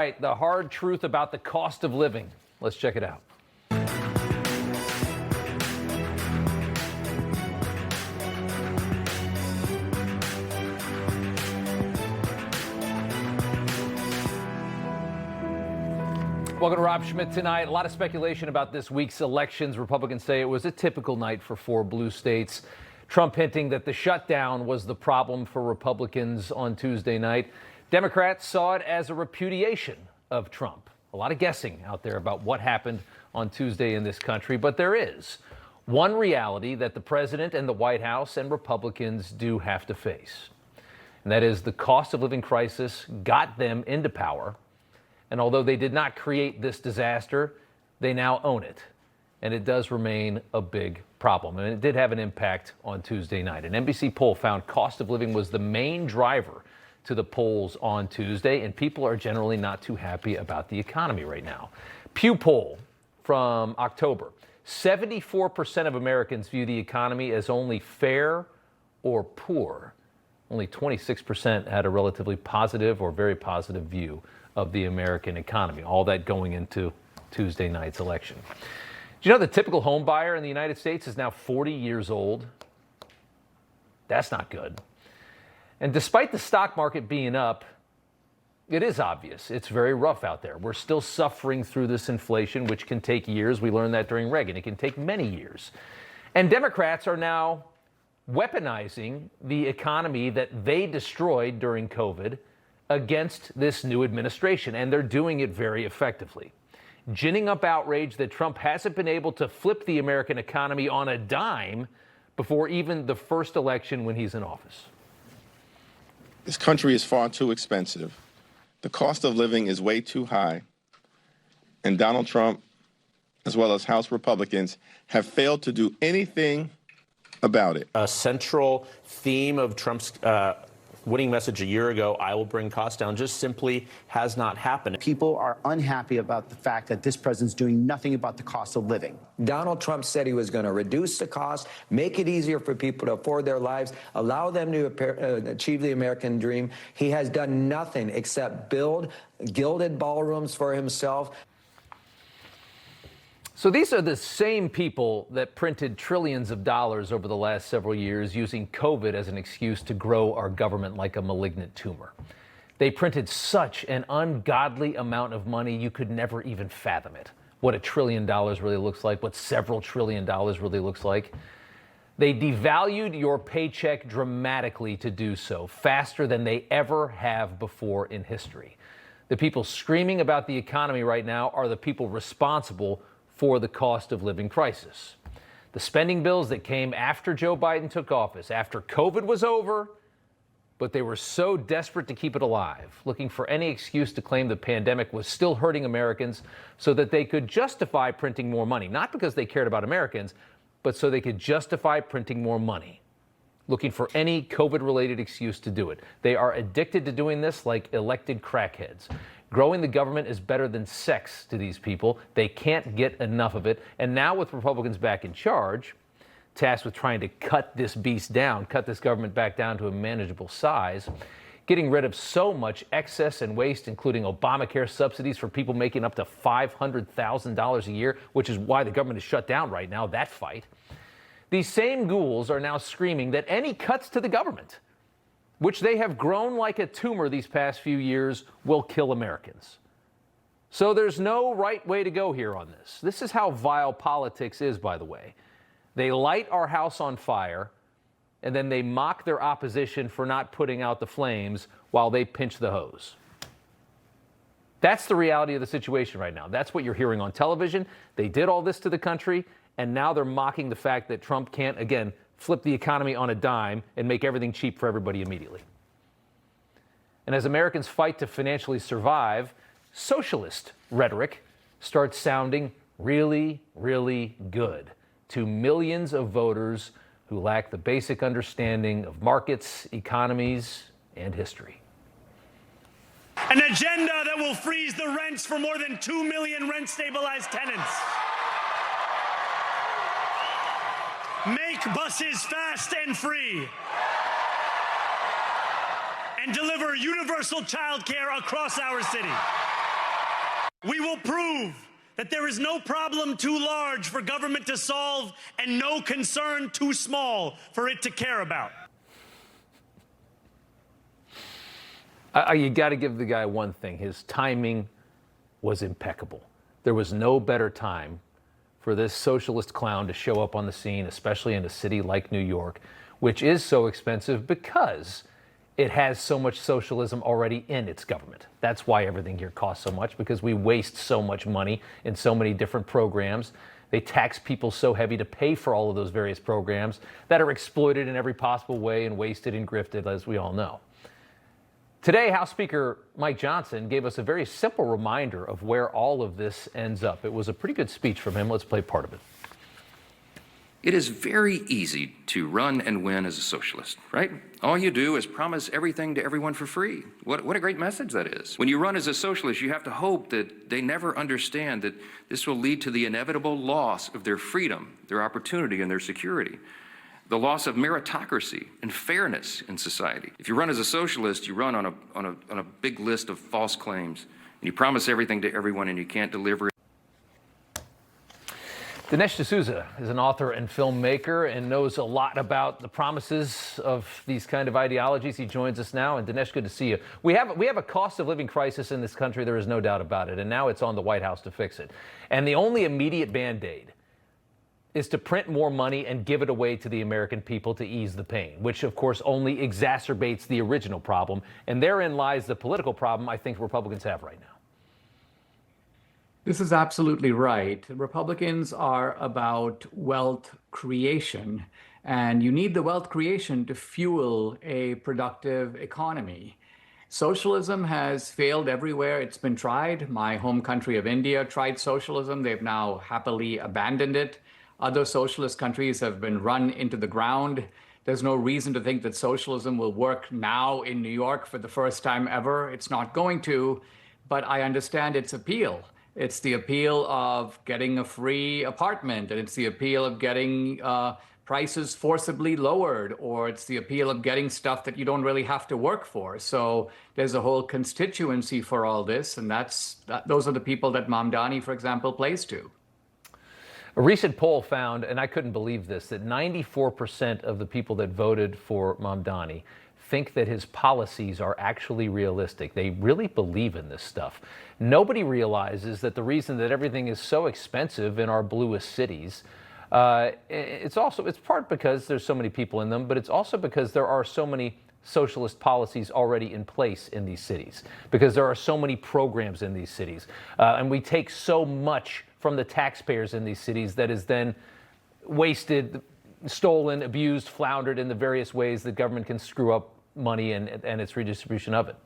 Right, the hard truth about the cost of living. Let's check it out. Welcome to Rob Schmitt Tonight. A lot of speculation about this week's elections. Republicans say it was a typical night for 4 blue states. Trump hinting that the shutdown was the problem for Republicans on Tuesday night. Democrats saw it as a repudiation of Trump. A lot of guessing out there about what happened on Tuesday in this country, but there is one reality that the president and the White House and Republicans do have to face. And that is the cost of living crisis got them into power. And although they did not create this disaster, they now own it. And it does remain a big problem. And it did have an impact on Tuesday night. An NBC poll found cost of living was the main driver to the polls on Tuesday, and people are generally not too happy about the economy right now. Pew poll from October, 74% of Americans view the economy as only fair or poor. Only 26% had a relatively positive or very positive view of the American economy. All that going into Tuesday night's election. Do you know the typical home buyer in the United States is now 40 years old? That's not good. And despite the stock market being up, it is obvious it's very rough out there. We're still suffering through this inflation, which can take years. We learned that during Reagan. It can take many years. And Democrats are now weaponizing the economy that they destroyed during COVID against this new administration, and they're doing it very effectively. Ginning up outrage that Trump hasn't been able to flip the American economy on a dime before even the first election when he's in office. This country is far too expensive. The cost of living is way too high. And Donald Trump, as well as House Republicans, have failed to do anything about it. A central theme of Trump's winning message a year ago, I will bring costs down, just simply has not happened. People are unhappy about the fact that this president's doing nothing about the cost of living. Donald Trump said he was going to reduce the cost, make it easier for people to afford their lives, allow them to achieve the American dream. He has done nothing except build gilded ballrooms for himself. So these are the same people that printed trillions of dollars over the last several years using COVID as an excuse to grow our government like a malignant tumor. They printed such an ungodly amount of money you could never even fathom it. What $1 trillion really looks like, what several $1 trillion really looks like. They devalued your paycheck dramatically to do so, faster than they ever have before in history. The people screaming about the economy right now are the people responsible for the cost of living crisis. The spending bills that came after Joe Biden took office, after COVID was over, but they were so desperate to keep it alive, looking for any excuse to claim the pandemic was still hurting Americans so that they could justify printing more money, not because they cared about Americans, but so they could justify printing more money, looking for any COVID-related excuse to do it. They are addicted to doing this like elected crackheads. Growing the government is better than sex to these people. They can't get enough of it. And now with Republicans back in charge, tasked with trying to cut this beast down, cut this government back down to a manageable size, getting rid of so much excess and waste, including Obamacare subsidies for people making up to $500,000 a year, which is why the government is shut down right now, that fight. These same ghouls are now screaming that any cuts to the government, which they have grown like a tumor these past few years, will kill Americans. So there's no right way to go here on this. This is how vile politics is, by the way. They light our house on fire, and then they mock their opposition for not putting out the flames while they pinch the hose. That's the reality of the situation right now. That's what you're hearing on television. They did all this to the country, and now they're mocking the fact that Trump can't, again, flip the economy on a dime and make everything cheap for everybody immediately. And as Americans fight to financially survive, socialist rhetoric starts sounding really, really good to millions of voters who lack the basic understanding of markets, economies, and history. An agenda that will freeze the rents for more than 2 million rent-stabilized tenants. Make buses fast and free. And deliver universal child care across our city. We will prove that there is no problem too large for government to solve and no concern too small for it to care about. You got to give the guy one thing. His timing was impeccable. There was no better time for this socialist clown to show up on the scene, especially in a city like New York, which is so expensive because it has so much socialism already in its government. That's why everything here costs so much, because we waste so much money in so many different programs. They tax people so heavy to pay for all of those various programs that are exploited in every possible way and wasted and grifted, as we all know. Today, House Speaker Mike Johnson gave us a very simple reminder of where all of this ends up. It was a pretty good speech from him. Let's play part of it. It is very easy to run and win as a socialist, right? All you do is promise everything to everyone for free. What a great message that is. When you run as a socialist, you have to hope that they never understand that this will lead to the inevitable loss of their freedom, their opportunity, and their security. The loss of meritocracy and fairness in society. If you run as a socialist, you run on a big list of false claims, and you promise everything to everyone, and you can't deliver it. Dinesh D'Souza is an author and filmmaker and knows a lot about the promises of these kind of ideologies. He joins us now. And Dinesh, good to see you. We have a cost of living crisis in this country. There is no doubt about it. And now it's on the White House to fix it. And the only immediate Band-Aid is to print more money and give it away to the American people to ease the pain, which of course only exacerbates the original problem. And therein lies the political problem I think Republicans have right now. This is absolutely right. Republicans are about wealth creation, and you need the wealth creation to fuel a productive economy. Socialism has failed everywhere it's been tried. My home country of India tried socialism. They've now happily abandoned it. Other socialist countries have been run into the ground. There's no reason to think that socialism will work now in New York for the first time ever. It's not going to, but I understand its appeal. It's the appeal of getting a free apartment, and it's the appeal of getting prices forcibly lowered, or it's the appeal of getting stuff that you don't really have to work for. So there's a whole constituency for all this, and those are the people that Mamdani, for example, plays to. A recent poll found, and I couldn't believe this, that 94% of the people that voted for Mamdani think that his policies are actually realistic. They really believe in this stuff. Nobody realizes that the reason that everything is so expensive in our bluest cities, it's part because there's so many people in them, but it's also because there are so many socialist policies already in place in these cities, because there are so many programs in these cities. And we take so much from the taxpayers in these cities that is then wasted, stolen, abused, floundered in the various ways that government can screw up money and its redistribution of it.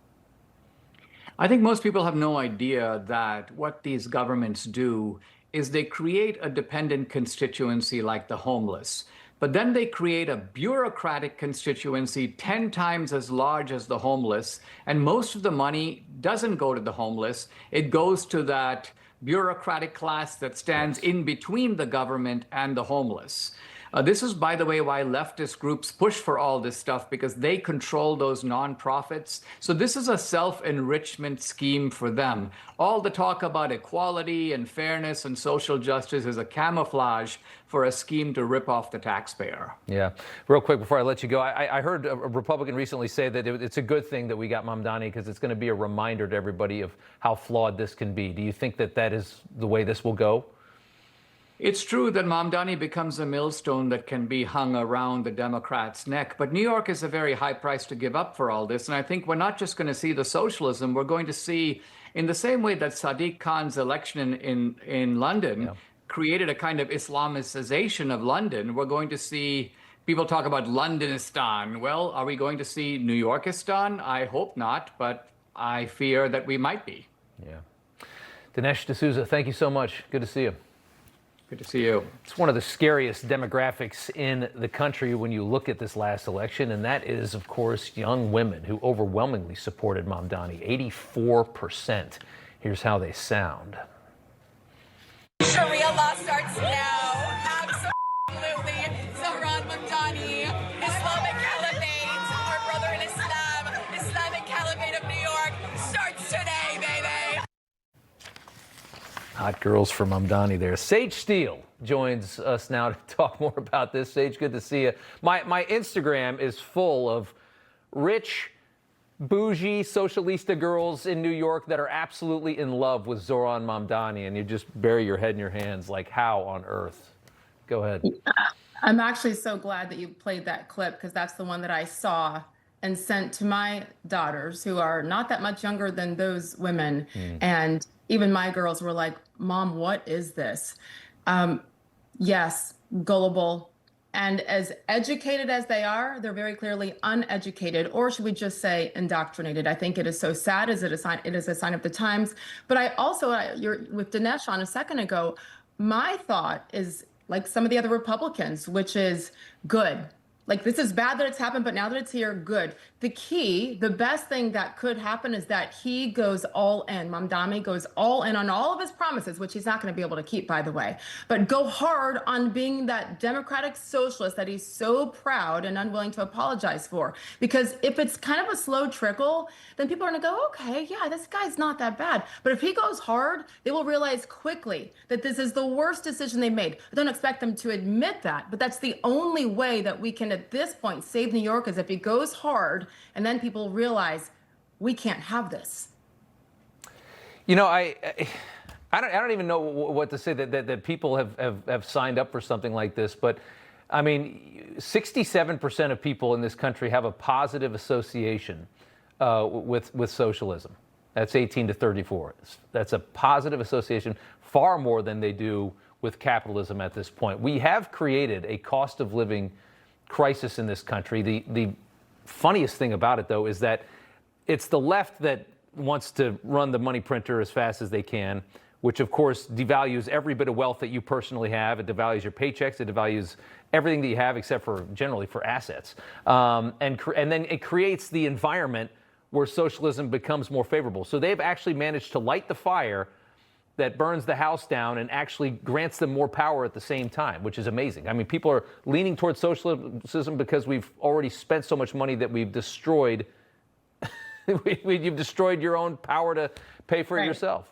I think most people have no idea that what these governments do is they create a dependent constituency like the homeless, but then they create a bureaucratic constituency 10 times as large as the homeless, and most of the money doesn't go to the homeless. It goes to that bureaucratic class that stands in between the government and the homeless. This is, by the way, why leftist groups push for all this stuff, because they control those nonprofits. So this is a self-enrichment scheme for them. All the talk about equality and fairness and social justice is a camouflage for a scheme to rip off the taxpayer. Yeah. Real quick before I let you go, I heard a Republican recently say that it's a good thing that we got Mamdani because it's going to be a reminder to everybody of how flawed this can be. Do you think that that is the way this will go? It's true that Mamdani becomes a millstone that can be hung around the Democrats' neck, but New York is a very high price to give up for all this. And I think we're not just going to see the socialism, we're going to see, in the same way that Sadiq Khan's election in London created a kind of Islamicization of London, we're going to see people talk about Londonistan. Well, are we going to see New Yorkistan? I hope not, but I fear that we might be. Yeah. Dinesh D'Souza, thank you so much. Good to see you. Good to see you. It's one of the scariest demographics in the country when you look at this last election, and that is, of course, young women who overwhelmingly supported Mamdani, 84%. Here's how they sound. Sharia law starts now. Absolutely. Zahran Mamdani, Islamic Caliphate, our brother in Islam, Islamic Caliphate of New York starts today, baby. Hot girls from Mamdani there. Sage Steele joins us now to talk more about this. Sage, good to see you. My Instagram is full of rich, bougie, socialista girls in New York that are absolutely in love with Zohran Mamdani, and you just bury your head in your hands like, how on earth? Go ahead. I'm actually so glad that you played that clip, because that's the one that I saw and sent to my daughters, who are not that much younger than those women. And even my girls were like, Mom, what is this? Yes, gullible. And as educated as they are, they're very clearly uneducated, or should we just say indoctrinated? I think it is so sad. It is a sign of the times. But I also, you're with Dinesh on a second ago, my thought is like some of the other Republicans, which is good. Like, this is bad that it's happened, but now that it's here, good. The key, the best thing that could happen is that he goes all in. Mamdani goes all in on all of his promises, which he's not going to be able to keep, by the way. But go hard on being that democratic socialist that he's so proud and unwilling to apologize for. Because if it's kind of a slow trickle, then people are going to go, okay, yeah, this guy's not that bad. But if he goes hard, they will realize quickly that this is the worst decision they made. I don't expect them to admit that, but that's the only way that we can, at this point, save New York, is if he goes hard, and then people realize we can't have this. You know, I don't even know what to say that people have signed up for something like this, but I mean, 67% of people in this country have a positive association with socialism. That's 18 to 34. That's a positive association, far more than they do with capitalism at this point. We have created a cost of living crisis in this country. The funniest thing about it, though, is that it's the left that wants to run the money printer as fast as they can, which of course devalues every bit of wealth that you personally have. It devalues your paychecks. It devalues everything that you have, except for generally for assets. And then it creates the environment where socialism becomes more favorable. So they've actually managed to light the fire that burns the house down and actually grants them more power at the same time, which is amazing. I mean, people are leaning towards socialism because we've already spent so much money that we've destroyed. You've destroyed your own power to pay for it yourself.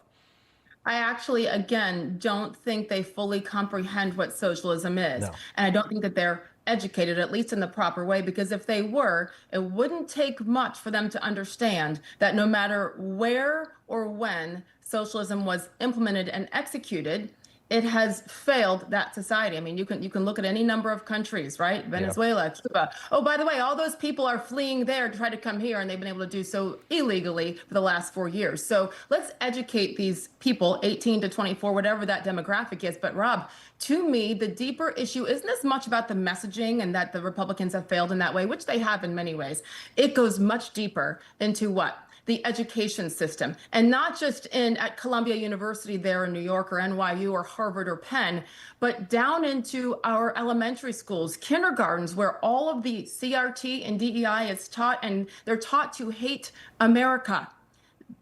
I actually, again, don't think they fully comprehend what socialism is. No. And I don't think that they're educated, at least in the proper way, because if they were, it wouldn't take much for them to understand that no matter where or when socialism was implemented and executed, it has failed that society. I mean, you can look at any number of countries, right? Venezuela, Cuba. Oh, by the way, all those people are fleeing there to try to come here, and they've been able to do so illegally for the last 4 years. So let's educate these people, 18 to 24, whatever that demographic is. But Rob, to me, the deeper issue isn't as much about the messaging and that the Republicans have failed in that way, which they have in many ways. It goes much deeper into what? The education system, and not just at Columbia University there in New York, or NYU or Harvard or Penn, but down into our elementary schools, kindergartens, where all of the CRT and DEI is taught, and they're taught to hate America.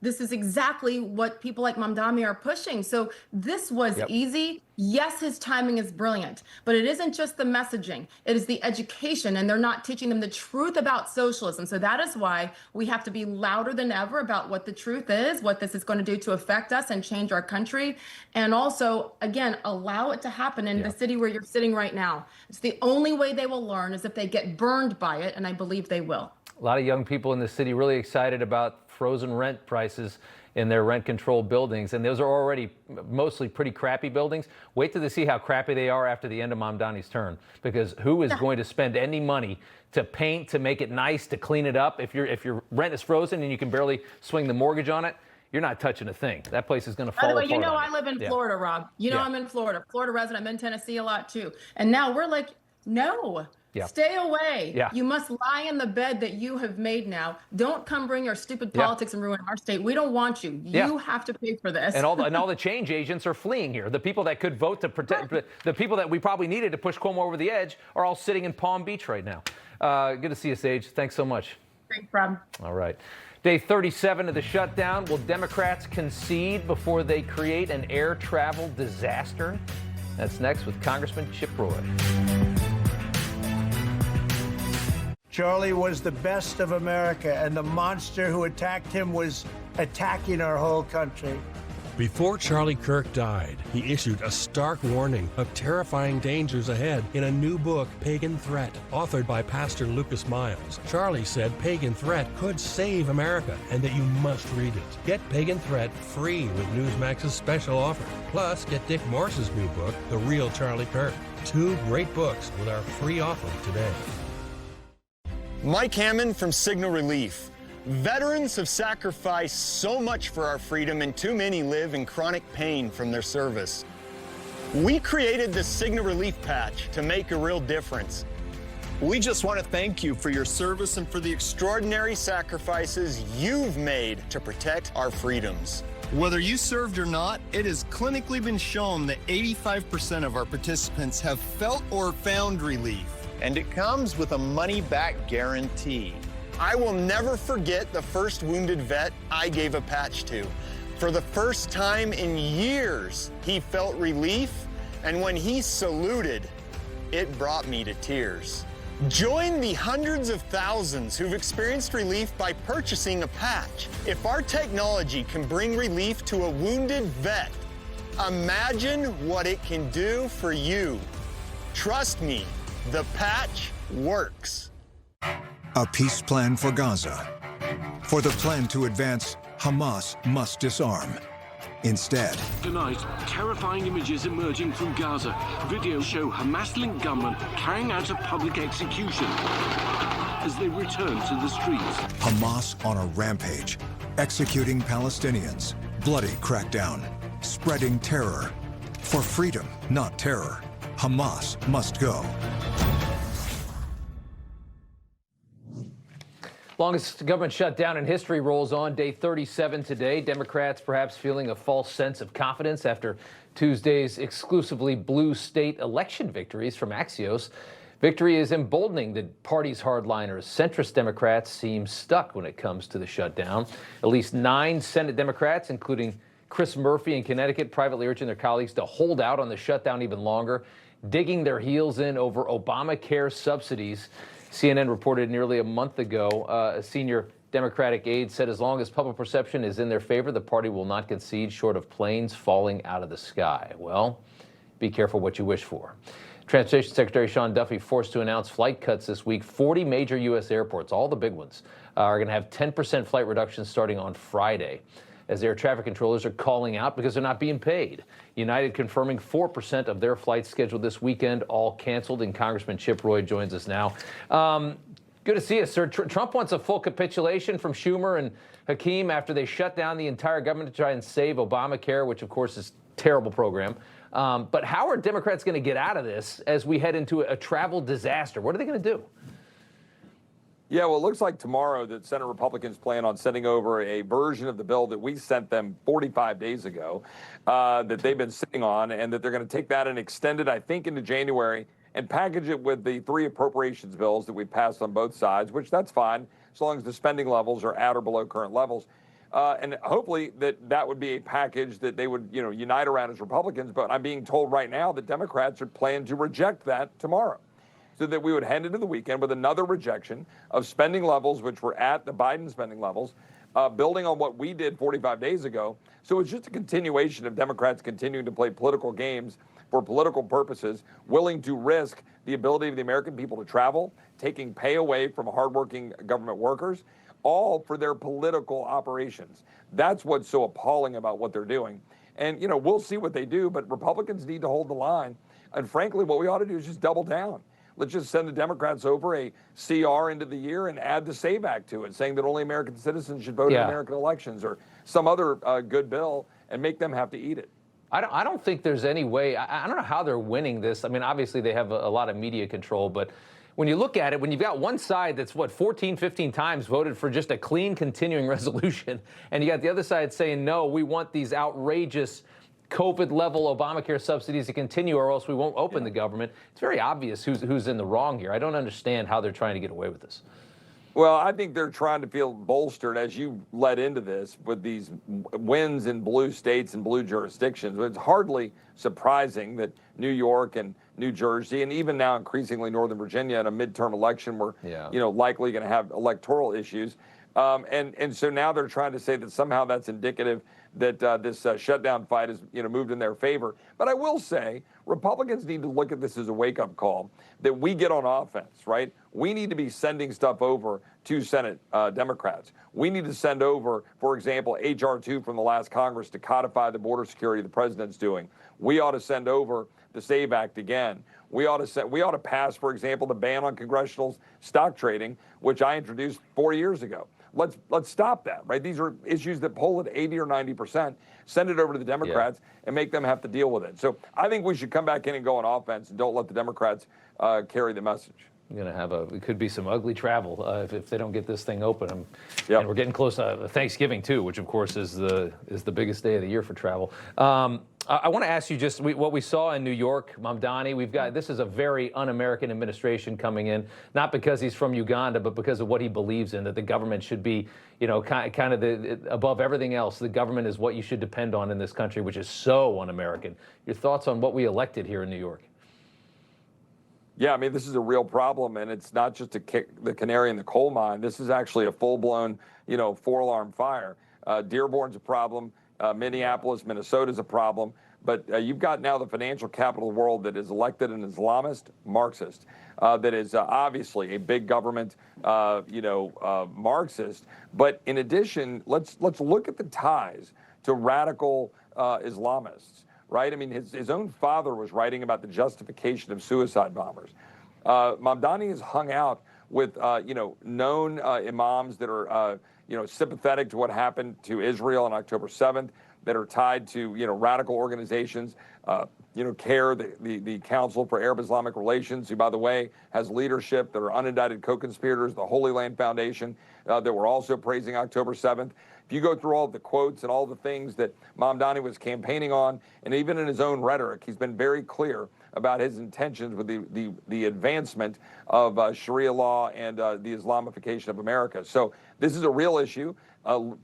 This is exactly what people like Mamdani are pushing. So this was easy. Yes, his timing is brilliant, but it isn't just the messaging. It is the education, and they're not teaching them the truth about socialism. So that is why we have to be louder than ever about what the truth is, what this is going to do to affect us and change our country. And also, again, allow it to happen in the city where you're sitting right now. It's the only way they will learn is if they get burned by it, and I believe they will. A lot of young people in the city really excited about frozen rent prices in their rent-controlled buildings, and those are already mostly pretty crappy buildings. Wait till they see how crappy they are after the end of Mamdani's term, because who is going to spend any money to paint, to make it nice, to clean it up? If your rent is frozen and you can barely swing the mortgage on it, you're not touching a thing. That place is going to fall apart. By the way, you know I live in Florida, Rob. You know I'm in Florida. Florida resident. I'm in Tennessee a lot too. And now we're like, no. Stay away. You must lie in the bed that you have made now. Don't come bring your stupid politics and ruin our state. We don't want you. You have to pay for this. And all the change agents are fleeing here. The people that could vote to protect, the people that we probably needed to push Cuomo over the edge are all sitting in Palm Beach right now. Good to see you, Sage. Thanks so much. Thanks, Rob. All right. Day 37 of the shutdown. Will Democrats concede before they create an air travel disaster? That's next with Congressman Chip Roy. Charlie was the best of America, and the monster who attacked him was attacking our whole country. Before Charlie Kirk died, he issued a stark warning of terrifying dangers ahead in a new book, Pagan Threat, authored by Pastor Lucas Miles. Charlie said Pagan Threat could save America and that you must read it. Get Pagan Threat free with Newsmax's special offer. Plus, get Dick Morse's new book, The Real Charlie Kirk. 2 great books with our free offer today. Mike Hammond from Signal Relief. Veterans have sacrificed so much for our freedom, and too many live in chronic pain from their service. We created the Signal Relief patch to make a real difference. We just want to thank you for your service and for the extraordinary sacrifices you've made to protect our freedoms. Whether you served or not, it has clinically been shown that 85% of our participants have felt or found relief. And it comes with a money-back guarantee. I will never forget the first wounded vet I gave a patch to. For the first time in years, he felt relief, and when he saluted, it brought me to tears. Join the hundreds of thousands who've experienced relief by purchasing a patch. If our technology can bring relief to a wounded vet, imagine what it can do for you. Trust me, the patch works. A peace plan for Gaza. For the plan to advance, Hamas must disarm. Instead, tonight, terrifying images emerging from Gaza. Videos show Hamas-linked gunmen carrying out a public execution as they return to the streets. Hamas on a rampage, executing Palestinians, bloody crackdown, spreading terror. For freedom, not terror, Hamas must go. Longest government shutdown in history rolls on, day 37 today. Democrats perhaps feeling a false sense of confidence after Tuesday's exclusively blue state election victories from Axios. Victory is emboldening the party's hardliners. Centrist Democrats seem stuck when it comes to the shutdown. At least 9 Senate Democrats, including Chris Murphy in Connecticut, privately urging their colleagues to hold out on the shutdown even longer, digging their heels in over Obamacare subsidies. CNN reported nearly a month ago, a senior Democratic aide said as long as public perception is in their favor, the party will not concede short of planes falling out of the sky. Well, be careful what you wish for. Transportation Secretary Sean Duffy forced to announce flight cuts this week. 40 major U.S. airports, all the big ones, are going to have 10% flight reductions starting on Friday, as air traffic controllers are calling out because they're not being paid. United confirming 4% of their flights scheduled this weekend, all canceled. And Congressman Chip Roy joins us now. Good to see you, sir. Trump wants a full capitulation from Schumer and Hakeem after they shut down the entire government to try and save Obamacare, which, of course, is a terrible program. But how are Democrats going to get out of this as we head into a travel disaster? What are they going to do? Yeah, well, it looks like tomorrow that Senate Republicans plan on sending over a version of the bill that we sent them 45 days ago that they've been sitting on, and that they're going to take that and extend it, I think, into January and package it with the 3 appropriations bills that we passed on both sides, which that's fine, as long as the spending levels are at or below current levels. And hopefully that would be a package that they would, unite around as Republicans. But I'm being told right now that Democrats are planning to reject that tomorrow, so that we would head into the weekend with another rejection of spending levels, which were at the Biden spending levels, building on what we did 45 days ago. So it's just a continuation of Democrats continuing to play political games for political purposes, willing to risk the ability of the American people to travel, taking pay away from hardworking government workers, all for their political operations. That's what's so appalling about what they're doing. And, we'll see what they do, but Republicans need to hold the line. And frankly, what we ought to do is just double down. Let's just send the Democrats over a CR into the year and add the SAVE Act to it, saying that only American citizens should vote in American elections, or some other good bill, and make them have to eat it. I don't think there's any way. I don't know how they're winning this. I mean, obviously they have a lot of media control, but when you look at it, when you've got one side that's 14, 15 times voted for just a clean continuing resolution, and you got the other side saying, no, we want these outrageous COVID-level Obamacare subsidies to continue, or else we won't open the government. It's very obvious who's in the wrong here. I don't understand how they're trying to get away with this. Well, I think they're trying to feel bolstered, as you led into this, with these wins in blue states and blue jurisdictions. It's hardly surprising that New York and New Jersey, and even now increasingly Northern Virginia, in a midterm election, we're likely going to have electoral issues. And so now they're trying to say that somehow that's indicative that this shutdown fight has moved in their favor. But I will say Republicans need to look at this as a wake-up call that we get on offense, right? We need to be sending stuff over to Senate Democrats. We need to send over, for example, H.R. 2 from the last Congress to codify the border security the president's doing. We ought to send over the SAVE Act again. We ought to pass, for example, the ban on congressional stock trading, which I introduced 4 years ago. Let's stop that, right? These are issues that poll at 80 or 90%. Send it over to the Democrats and make them have to deal with it. So I think we should come back in and go on offense and don't let the Democrats carry the message. You're going to have it could be some ugly travel if they don't get this thing open. And we're getting close to Thanksgiving too, which of course is the biggest day of the year for travel. I want to ask you just what we saw in New York, Mamdani. This is a very un-American administration coming in, not because he's from Uganda, but because of what he believes in, that the government should be, kind of above everything else. The government is what you should depend on in this country, which is so un-American. Your thoughts on what we elected here in New York? Yeah, I mean, this is a real problem, and it's not just to kick the canary in the coal mine. This is actually a full-blown, four-alarm fire. Dearborn's a problem. Minneapolis, Minnesota's a problem. But you've got now the financial capital of the world that is elected an Islamist Marxist, that is obviously a big government, Marxist. But in addition, let's look at the ties to radical Islamists. Right? I mean, his own father was writing about the justification of suicide bombers. Mamdani has hung out with, known imams that are, sympathetic to what happened to Israel on October 7th, that are tied to, radical organizations, CARE, the Council for Arab Islamic Relations, who, by the way, has leadership that are unindicted co-conspirators, the Holy Land Foundation, that were also praising October 7th. If you go through all the quotes and all the things that Mamdani was campaigning on, and even in his own rhetoric, he's been very clear about his intentions with the advancement of Sharia law and the Islamification of America. So this is a real issue,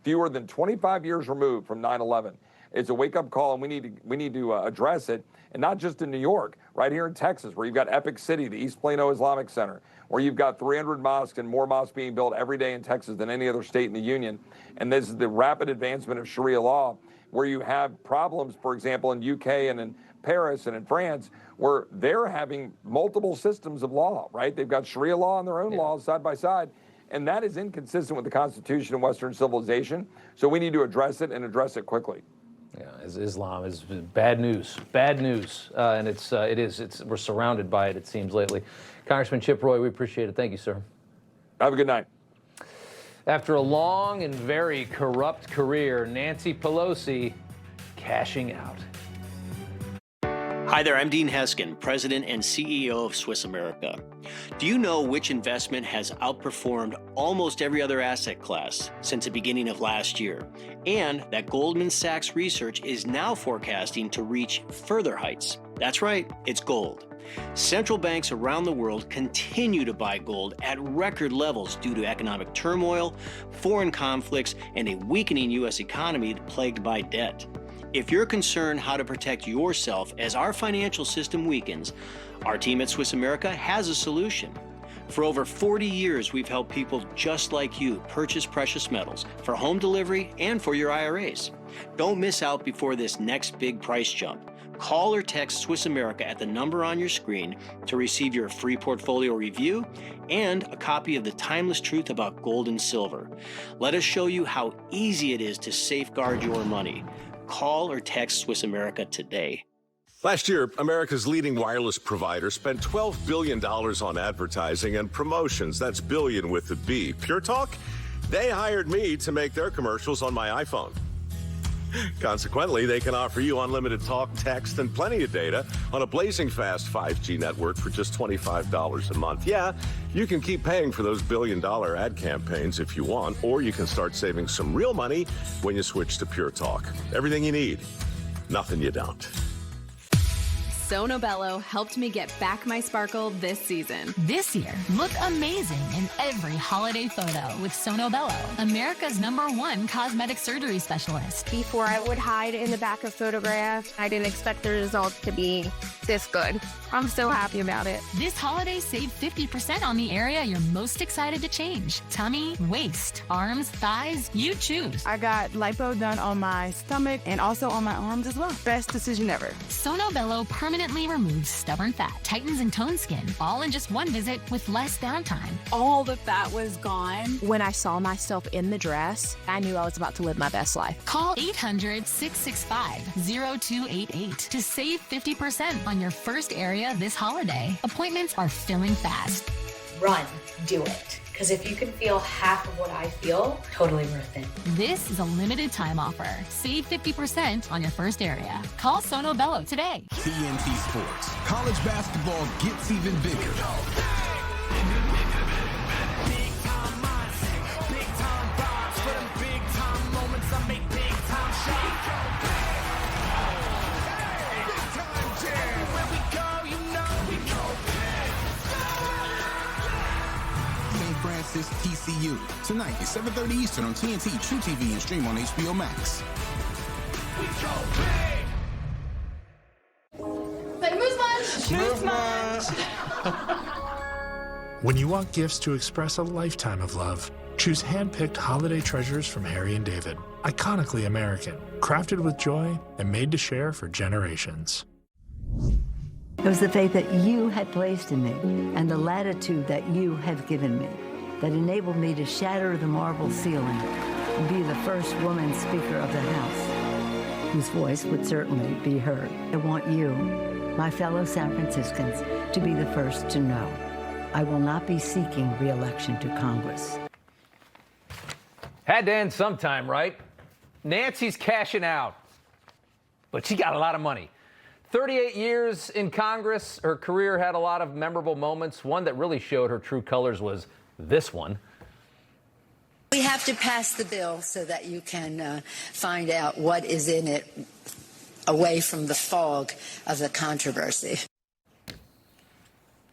fewer than 25 years removed from 9/11. It's a wake-up call, and we need to address it, and not just in New York, right here in Texas, where you've got Epic City, the East Plano Islamic Center, where you've got 300 mosques and more mosques being built every day in Texas than any other state in the union. And this is the rapid advancement of Sharia law, where you have problems, for example, in UK and in Paris and in France, where they're having multiple systems of law, right? They've got Sharia law and their own laws side by side. And that is inconsistent with the Constitution and Western civilization. So we need to address it and address it quickly. Yeah, Islam is bad news, and we're surrounded by it, it seems, lately. Congressman Chip Roy, we appreciate it. Thank you, sir. Have a good night. After a long and very corrupt career, Nancy Pelosi cashing out. Hi there, I'm Dean Heskin, President and CEO of Swiss America. Do you know which investment has outperformed almost every other asset class since the beginning of last year? And that Goldman Sachs research is now forecasting to reach further heights. That's right, it's gold. Central banks around the world continue to buy gold at record levels due to economic turmoil, foreign conflicts, and a weakening U.S. economy plagued by debt. If you're concerned how to protect yourself as our financial system weakens, our team at Swiss America has a solution. For over 40 years, we've helped people just like you purchase precious metals for home delivery and for your IRAs. Don't miss out before this next big price jump. Call or text Swiss America at the number on your screen to receive your free portfolio review and a copy of The Timeless Truth About Gold and Silver. Let us show you how easy it is to safeguard your money. Call or text Swiss America today. Last year, America's leading wireless provider spent $12 billion on advertising and promotions. That's billion with the B. Pure Talk, they hired me to make their commercials on my iPhone. Consequently, they can offer you unlimited talk, text, and plenty of data on a blazing fast 5G network for just $25 a month. Yeah, you can keep paying for those billion-dollar ad campaigns if you want, or you can start saving some real money when you switch to Pure Talk. Everything you need, nothing you don't. Sonobello helped me get back my sparkle this season. This year, look amazing in every holiday photo with Sonobello, America's #1 cosmetic surgery specialist. Before I would hide in the back of photographs, I didn't expect the results to be It's good. I'm so happy about it. This holiday, save 50% on the area you're most excited to change. Tummy, waist, arms, thighs, you choose. I got lipo done on my stomach and also on my arms as well. Best decision ever. Sono Bello permanently removes stubborn fat, tightens and tones skin, all in just one visit with less downtime. All the fat was gone. When I saw myself in the dress, I knew I was about to live my best life. Call 800-665-0288 to save 50% on your first area this holiday. Appointments are filling fast. Run, do it. Because if you can feel half of what I feel, totally worth it. This is a limited time offer. Save 50% on your first area. Call Sono Bello today. TNT Sports. College basketball gets even bigger. Francis TCU. Tonight at 7:30 Eastern on TNT, True TV, and stream on HBO Max. When you want gifts to express a lifetime of love, choose hand-picked holiday treasures from Harry and David. Iconically American, crafted with joy and made to share for generations. It was the faith that you had placed in me and the latitude that you have given me that enabled me to shatter the marble ceiling and be the first woman Speaker of the House, whose voice would certainly be heard. I want you, my fellow San Franciscans, to be the first to know. I will not be seeking re-election to Congress. Had to end sometime, right? Nancy's cashing out, but she got a lot of money. 38 years in Congress, her career had a lot of memorable moments. One that really showed her true colors was this one. We have to pass the bill so that you can find out what is in it away from the fog of the controversy.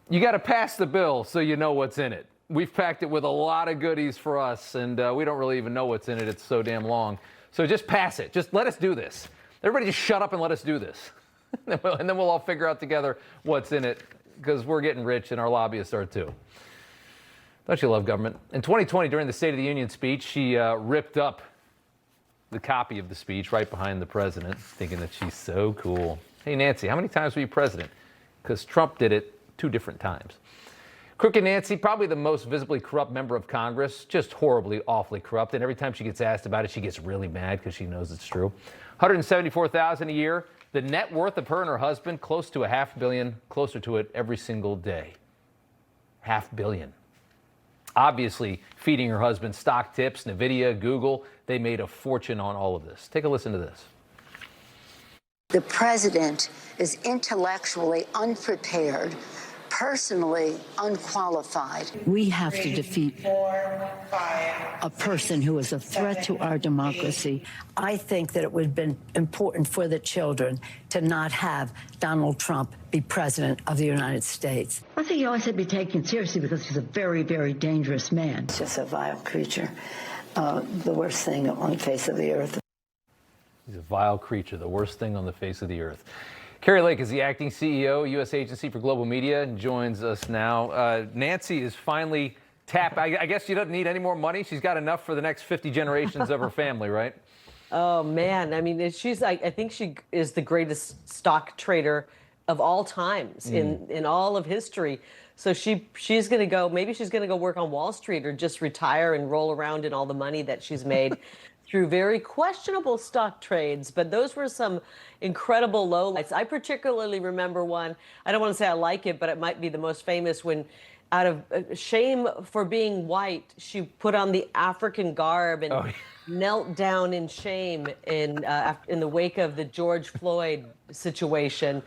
You got to pass the bill so you know what's in it. We've packed it with a lot of goodies for us, and we don't really even know what's in it. It's so damn long. So just pass it. Just let us do this. Everybody just shut up and let us do this. And then we'll all figure out together what's in it, because we're getting rich and our lobbyists are too. Don't you love government? In 2020, during the State of the Union speech, she ripped up the copy of the speech right behind the president, thinking that she's so cool. Hey, Nancy, how many times were you president? Because Trump did it 2 different times. Crooked Nancy, probably the most visibly corrupt member of Congress, just horribly, awfully corrupt. And every time she gets asked about it, she gets really mad because she knows it's true. $174,000 a year. The net worth of her and her husband, close to $500 million, closer to it every single day. $500 million. Obviously, feeding her husband stock tips, Nvidia, Google, they made a fortune on all of this. Take a listen to this. The president is intellectually unprepared, personally unqualified. We have to defeat a person who is a threat to our democracy. I think that it would have been important for the children to not have Donald Trump be president of the United States. I think he always had to be taken seriously because he's a very, very dangerous man. He's just a vile creature, the worst thing on the face of the earth. He's a vile creature, the worst thing on the face of the earth. Kari Lake is the acting CEO, U.S. Agency for Global Media, and joins us now. Nancy is finally tapped. I guess she doesn't need any more money. She's got enough for the next 50 generations of her family, right? Oh, man. I mean, I think she is the greatest stock trader of all times in all of history. So she's going to go, maybe she's going to go work on Wall Street or just retire and roll around in all the money that she's made through very questionable stock trades. But those were some incredible lowlights. I particularly remember one, I don't want to say I like it, but it might be the most famous, when out of shame for being white, she put on the African garb and knelt down in shame in the wake of the George Floyd situation.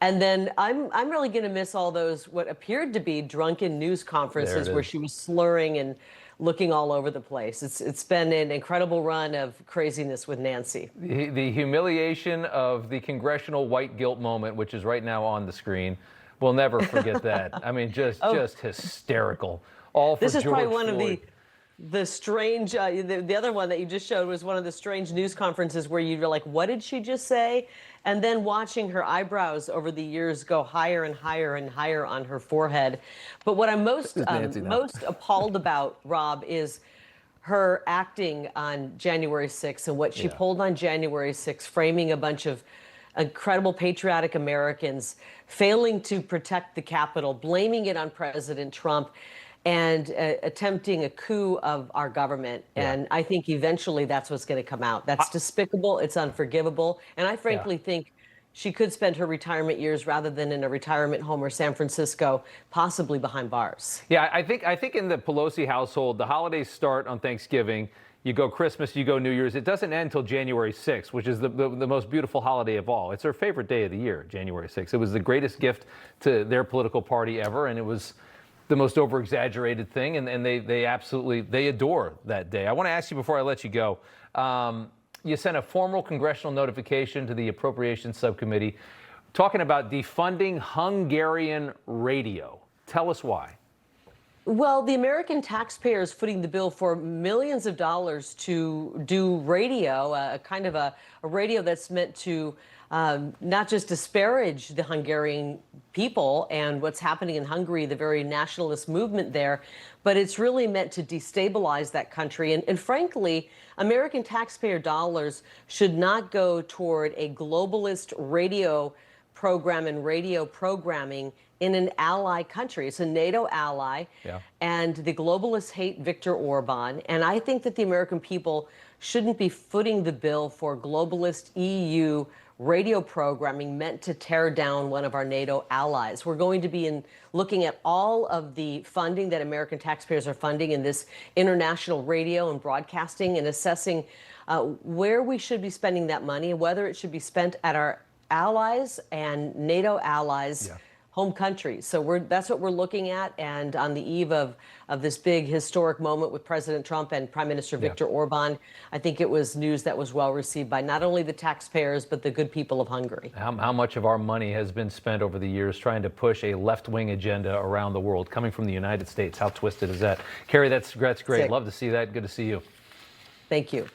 And then I'm really going to miss all those what appeared to be drunken news conferences where she was slurring and looking all over the place. It's been an incredible run of craziness with Nancy. The humiliation of the congressional white guilt moment, which is right now on the screen, we'll never forget that. I mean, just hysterical. All for This is George probably one Floyd. of the strange, the other one that you just showed was one of the strange news conferences where you're like, what did she just say? And then watching her eyebrows over the years go higher and higher and higher on her forehead. But what I'm most appalled about, Rob, is her acting on January 6th and what she pulled on January 6th, framing a bunch of incredible patriotic Americans, failing to protect the Capitol, blaming it on President Trump, and attempting a coup of our government. And I think eventually that's what's going to come out. That's despicable. It's unforgivable. And I frankly think she could spend her retirement years rather than in a retirement home or San Francisco, possibly behind bars. Yeah, I think in the Pelosi household, the holidays start on Thanksgiving. You go Christmas, you go New Year's. It doesn't end until January 6th, which is the most beautiful holiday of all. It's her favorite day of the year, January 6th. It was the greatest gift to their political party ever, and it was the most over-exaggerated thing, and they absolutely adore that day. I want to ask you before I let you go, you sent a formal congressional notification to the Appropriations Subcommittee talking about defunding Hungarian radio. Tell us why. Well, the American taxpayer is footing the bill for millions of dollars to do radio, a kind of a radio that's meant to not just disparage the Hungarian people and what's happening in Hungary, the very nationalist movement there, but it's really meant to destabilize that country. And frankly, American taxpayer dollars should not go toward a globalist radio program and radio programming in an ally country. It's a NATO ally, and the globalists hate Viktor Orban. And I think that the American people shouldn't be footing the bill for globalist EU radio programming meant to tear down one of our NATO allies. We're going to be looking at all of the funding that American taxpayers are funding in this international radio and broadcasting and assessing where we should be spending that money and whether it should be spent at our allies and NATO allies' home countries. So that's what we're looking at. And on the eve of this big historic moment with President Trump and Prime Minister Viktor Orban, I think it was news that was well received by not only the taxpayers, but the good people of Hungary. How much of our money has been spent over the years trying to push a left-wing agenda around the world, coming from the United States? How twisted is that? Kari, that's great. Sick. Love to see that. Good to see you. Thank you.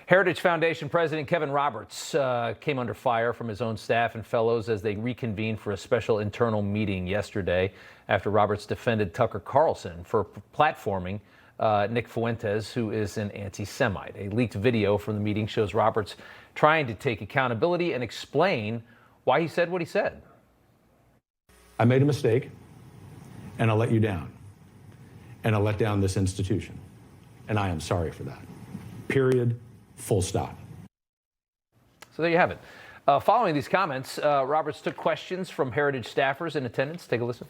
Heritage Foundation President Kevin Roberts came under fire from his own staff and fellows as they reconvened for a special internal meeting yesterday after Roberts defended Tucker Carlson for platforming Nick Fuentes, who is an anti-Semite. A leaked video from the meeting shows Roberts trying to take accountability and explain why he said what he said. I made a mistake, and I let you down, and I let down this institution, and I am sorry for that. Period. Full stop. So there you have it. Following these comments, Roberts took questions from Heritage staffers in attendance. Take a listen.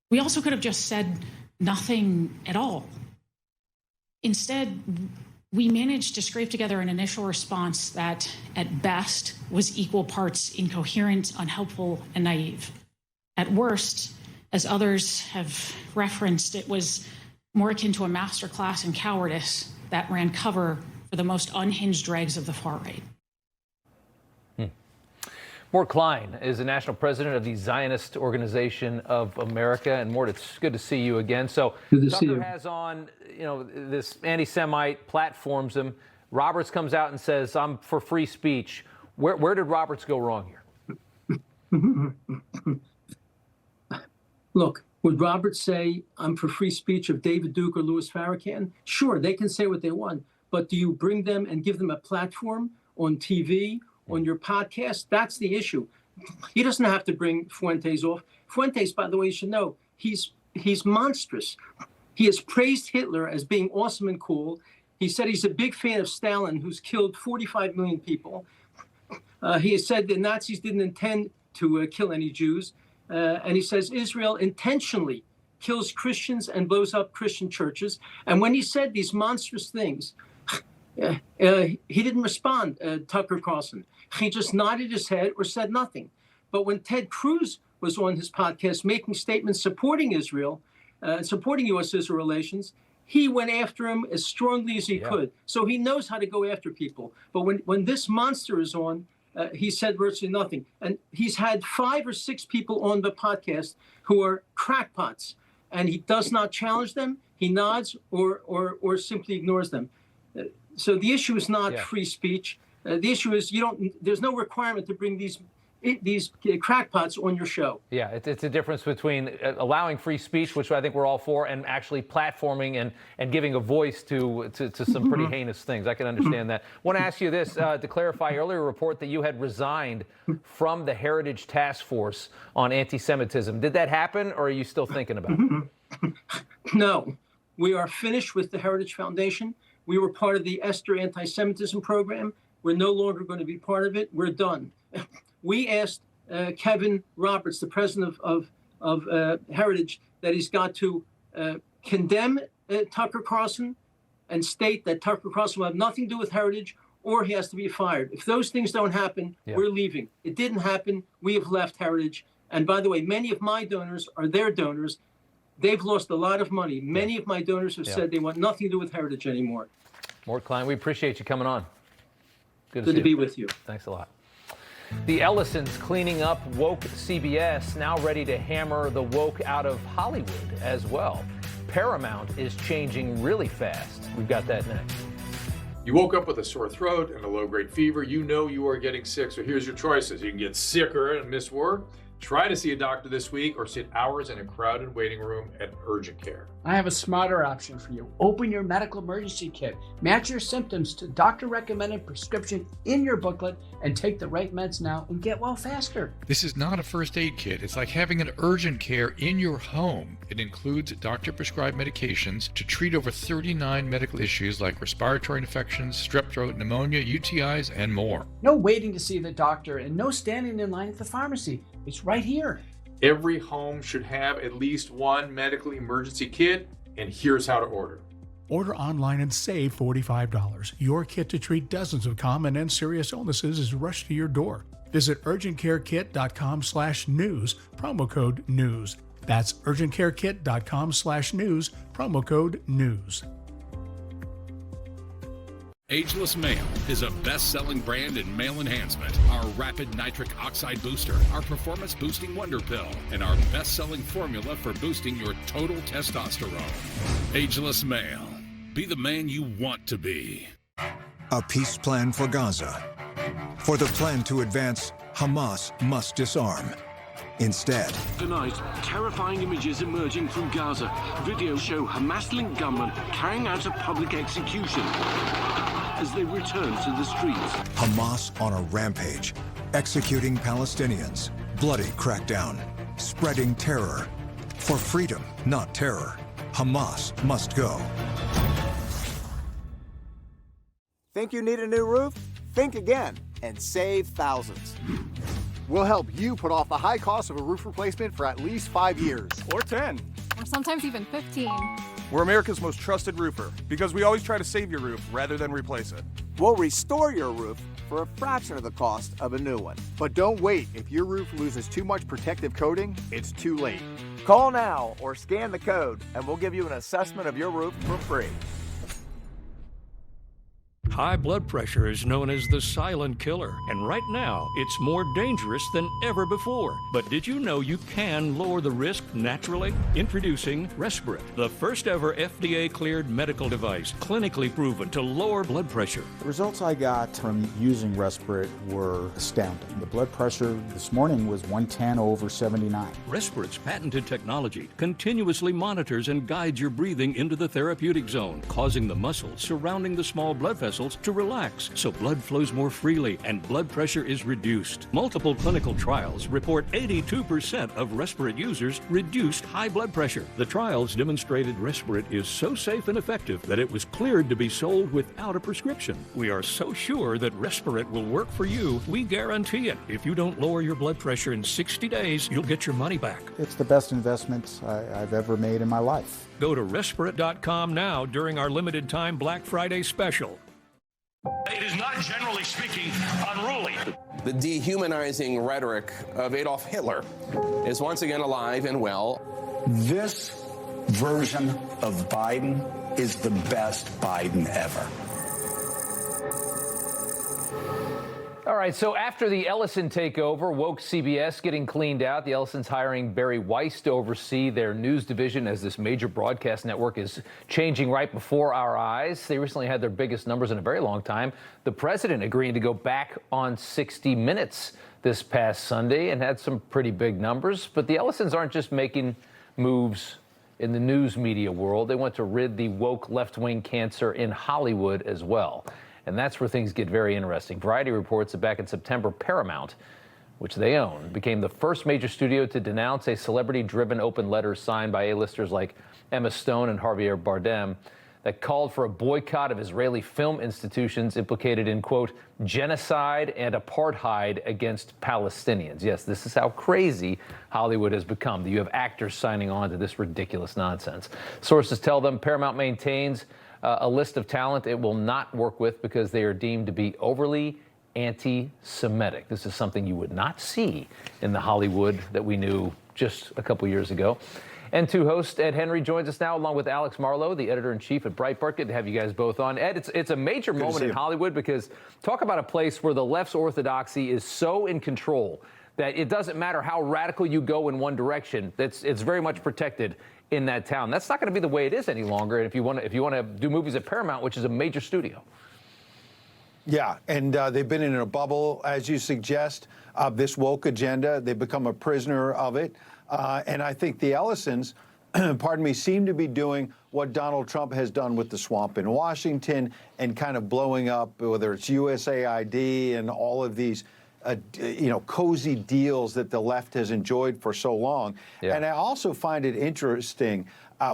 We also could have just said nothing at all. Instead, we managed to scrape together an initial response that, at best, was equal parts incoherent, unhelpful, and naive. At worst, as others have referenced, it was more akin to a masterclass in cowardice that ran cover for the most unhinged dregs of the far right. Mort Klein is the national president of the Zionist Organization of America. And Mort, it's good to see you again. So Tucker has on, this anti-Semite, platforms him. Roberts comes out and says, I'm for free speech. Where did Roberts go wrong here? Look, would Roberts say, I'm for free speech of David Duke or Louis Farrakhan? Sure, they can say what they want. But do you bring them and give them a platform on TV, on your podcast? That's the issue. He doesn't have to bring Fuentes off. Fuentes, by the way, you should know, he's monstrous. He has praised Hitler as being awesome and cool. He said he's a big fan of Stalin, who's killed 45 million people. He has said the Nazis didn't intend to kill any Jews. And he says Israel intentionally kills Christians and blows up Christian churches. And when he said these monstrous things, he didn't respond, Tucker Carlson. He just nodded his head or said nothing. But when Ted Cruz was on his podcast making statements supporting Israel, supporting U.S.-Israel relations, he went after him as strongly as he could. So he knows how to go after people. But when this monster is on, he said virtually nothing. And he's had 5 or 6 people on the podcast who are crackpots, and he does not challenge them. He nods or simply ignores them. So the issue is not free speech. The issue is there's no requirement to bring these crackpots on your show. Yeah, it's a difference between allowing free speech, which I think we're all for, and actually platforming and giving a voice to some pretty heinous things. I can understand that. I want to ask you this, to clarify, earlier report that you had resigned from the Heritage Task Force on anti-Semitism. Did that happen, or are you still thinking about it? No, we are finished with the Heritage Foundation. We were part of the Esther anti-Semitism program. We're no longer going to be part of it. We're done. We asked Kevin Roberts, the president of Heritage, that he's got to condemn Tucker Carlson and state that Tucker Carlson will have nothing to do with Heritage, or he has to be fired. If those things don't happen, we're leaving. It didn't happen. We have left Heritage. And by the way, many of my donors are their donors. They've lost a lot of money. Many of my donors have said they want nothing to do with Heritage anymore. Mort Klein, we appreciate you coming on. Good to be with you. Thanks a lot. The Ellisons cleaning up woke CBS, now ready to hammer the woke out of Hollywood as well. Paramount is changing really fast. We've got that next. You woke up with a sore throat and a low-grade fever. You know you are getting sick, so here's your choices. You can get sicker and miss work, try to see a doctor this week, or sit hours in a crowded waiting room at urgent care. I have a smarter option for you. Open your medical emergency kit. Match your symptoms to doctor-recommended prescription in your booklet and take the right meds now and get well faster. This is not a first aid kit. It's like having an urgent care in your home. It includes doctor-prescribed medications to treat over 39 medical issues like respiratory infections, strep throat, pneumonia, UTIs, and more. No waiting to see the doctor and no standing in line at the pharmacy. It's right here. Every home should have at least one medical emergency kit, and here's how to order. Order online and save $45. Your kit to treat dozens of common and serious illnesses is rushed to your door. Visit urgentcarekit.com/news, promo code NEWS. That's urgentcarekit.com/news, promo code NEWS. Ageless Male is a best-selling brand in male enhancement. Our Rapid Nitric Oxide Booster, our performance-boosting Wonder Pill, and our best-selling formula for boosting your total testosterone. Ageless Male. Be the man you want to be. A peace plan for Gaza. For the plan to advance, Hamas must disarm. Instead, tonight, terrifying images emerging from Gaza. Videos show Hamas-linked gunmen carrying out a public execution as they return to the streets. Hamas on a rampage, executing Palestinians, bloody crackdown, spreading terror. For freedom, not terror, Hamas must go. Think you need a new roof? Think again and save thousands. We'll help you put off the high cost of a roof replacement for at least 5 years. Or 10. Or sometimes even 15. We're America's most trusted roofer because we always try to save your roof rather than replace it. We'll restore your roof for a fraction of the cost of a new one. But don't wait. If your roof loses too much protective coating, it's too late. Call now or scan the code and we'll give you an assessment of your roof for free. High blood pressure is known as the silent killer, and right now it's more dangerous than ever before. But did you know you can lower the risk naturally? Introducing Resprit, the first ever FDA-cleared medical device, clinically proven to lower blood pressure. The results I got from using Resprit were astounding. The blood pressure this morning was 110/79. Resprit's patented technology continuously monitors and guides your breathing into the therapeutic zone, causing the muscles surrounding the small blood vessels to relax so blood flows more freely and blood pressure is reduced. Multiple clinical trials report 82% of Resprit users reduced high blood pressure. The trials demonstrated Resprit is so safe and effective that it was cleared to be sold without a prescription. We are so sure that Resprit will work for you, we guarantee it. If you don't lower your blood pressure in 60 days, you'll get your money back. It's the best investment I've ever made in my life. Go to Resprit.com now during our limited time Black Friday special. It is not, generally speaking, unruly. The dehumanizing rhetoric of Adolf Hitler is once again alive and well. This version of Biden is the best Biden ever. All All right, so after the Ellison takeover, woke CBS getting cleaned out. The Ellisons hiring Barry Weiss to oversee their news division as this major broadcast network is changing right before our eyes. They recently had their biggest numbers in a very long time. The president agreeing to go back on 60 Minutes this past Sunday and had some pretty big numbers. But the Ellisons aren't just making moves in the news media world. They want to rid the woke left-wing cancer in Hollywood as well. And that's where things get very interesting. Variety reports that back in September, Paramount, which they own, became the first major studio to denounce a celebrity-driven open letter signed by A-listers like Emma Stone and Javier Bardem that called for a boycott of Israeli film institutions implicated in, quote, genocide and apartheid against Palestinians. Yes, this is how crazy Hollywood has become, that you have actors signing on to this ridiculous nonsense. Sources tell them Paramount maintains a list of talent it will not work with because they are deemed to be overly anti-Semitic. This is something you would not see in the Hollywood that we knew just a couple years ago. N2 host Ed Henry joins us now, along with Alex Marlow, the editor-in-chief at Breitbart. Good to have you guys both on. Ed, it's a major moment in Hollywood because talk about a place where the left's orthodoxy is so in control that it doesn't matter how radical you go in one direction. It's very much protected in that town. That's not going to be the way it is any longer. If you want to do movies at Paramount, which is a major studio. Yeah, and they've been in a bubble, as you suggest, of this woke agenda. They've become a prisoner of it. And I think the Ellisons, pardon me, seem to be doing what Donald Trump has done with the swamp in Washington and kind of blowing up, whether it's USAID and all of these cozy deals that the left has enjoyed for so long. Yeah. And I also find it interesting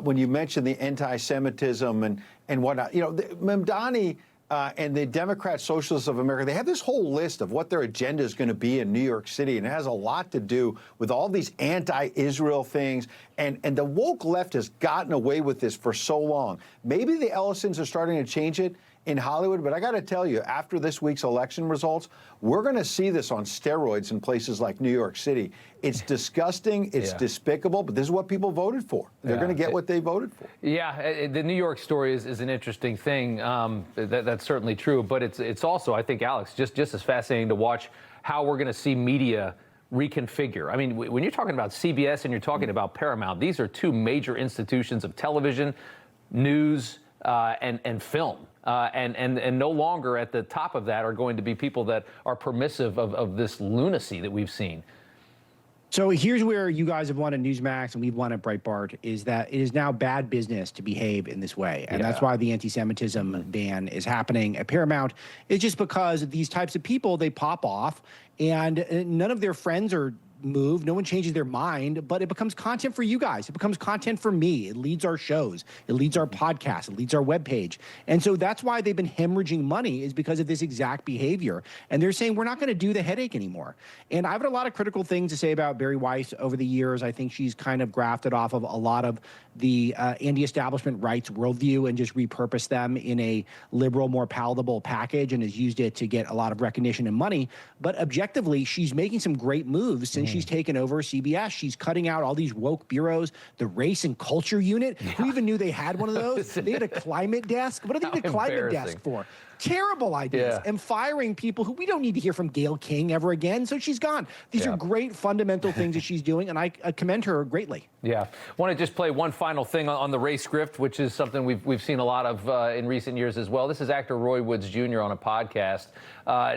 when you mention the anti-Semitism and whatnot. Mamdani and the Democrat Socialists of America, they have this whole list of what their agenda is going to be in New York City, and it has a lot to do with all these anti-Israel things. And the woke left has gotten away with this for so long. Maybe the Ellisons are starting to change it in Hollywood, but I got to tell you, after this week's election results, we're going to see this on steroids in places like New York City. It's disgusting, it's despicable, but this is what people voted for. They're going to get what they voted for. Yeah, the New York story is an interesting thing. That's certainly true, but it's also, I think, Alex, just as fascinating to watch how we're going to see media reconfigure. I mean, when you're talking about CBS and you're talking about Paramount, these are two major institutions of television, news, and film. And no longer at the top of that are going to be people that are permissive of this lunacy that we've seen. So here's where you guys have won at Newsmax and we've won at Breitbart, is that it is now bad business to behave in this way. And that's why the anti-Semitism ban is happening at Paramount. It's just because these types of people, they pop off and none of their friends are moved. No one changes their mind, but it becomes content for you guys. It becomes content for me. It leads our shows. It leads our podcast. It leads our webpage. And so that's why they've been hemorrhaging money, is because of this exact behavior. And they're saying, we're not going to do the headache anymore. And I've had a lot of critical things to say about Barry Weiss over the years. I think she's kind of grafted off of a lot of the anti-establishment rights worldview and just repurposed them in a liberal, more palatable package and has used it to get a lot of recognition and money. But objectively, she's making some great moves since she's taken over CBS. She's cutting out all these woke bureaus, the race and culture unit. Who even knew they had one of those? They had a climate desk. What do they need a climate desk for? Terrible ideas. And firing people who we don't need to hear from Gayle King ever again. So she's gone. These are great fundamental things that she's doing, and I commend her greatly. Yeah. Want to just play one final thing on the race script, which is something we've seen a lot of in recent years as well. This is actor Roy Woods Jr. on a podcast